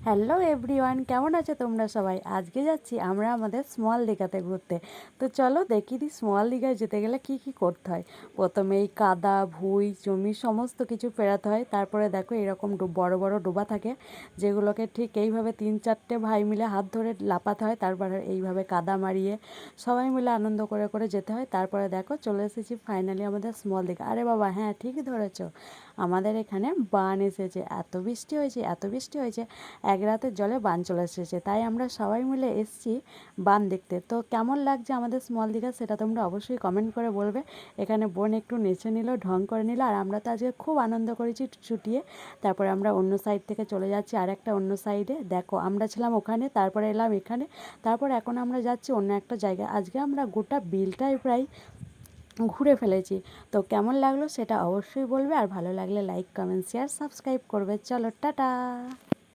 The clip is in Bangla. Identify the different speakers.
Speaker 1: হ্যালো এভরিওয়ান, কেমন আছো তোমরা সবাই? আজকে যাচ্ছি আমরা আমাদের স্মল দীঘাতে ঘুরতে। তো চলো দেখিয়ে দিই স্মল দীঘায় যেতে গেলে কি কি করতে হয়। প্রথমে এই কাদা ভুঁই জমি সমস্ত কিছু পেরাতে হয়। তারপরে দেখো এরকম বড় বড় ডোবা থাকে, যেগুলোকে ঠিক এইভাবে 3-4টে ভাই মিলে হাত ধরে লাপাতে হয়। তারপরে এইভাবে কাদা মারিয়ে সবাই মিলে আনন্দ করে করে যেতে হয়। তারপরে দেখো চলে এসেছি ফাইনালি আমাদের স্মল দীঘা। আরে বাবা, হ্যাঁ ঠিকই ধরেছো, আমাদের এখানে বান এসেছে। এত বৃষ্টি হয়েছে, এত বৃষ্টি হয়েছে, এক রাতের জলে বান চলে এসেছে। তাই আমরা সবাই মিলে এসেছি বান দেখতে। তো কেমন লাগছে আমাদের স্মল দীঘা সেটা তোমরা অবশ্যই কমেন্ট করে বলবে। এখানে বোন একটু নেচে নিল, ঢং করে নিল, আর আমরা তো আজকে খুব আনন্দ করেছি ছুটিয়ে। তারপরে আমরা অন্য সাইড থেকে চলে যাচ্ছি আর একটা অন্য সাইডে। দেখো আমরা ছিলাম ওখানে, তারপরে এলাম এখানে, তারপর এখন আমরা যাচ্ছি অন্য একটা জায়গায়। আজকে আমরা গোটা বিলটাই প্রায় ঘুরে ফেলেছি। তো কেমন লাগলো সেটা অবশ্যই বলবে, আর ভালো লাগলে লাইক কমেন্ট শেয়ার সাবস্ক্রাইব করবে। চলো টাটা।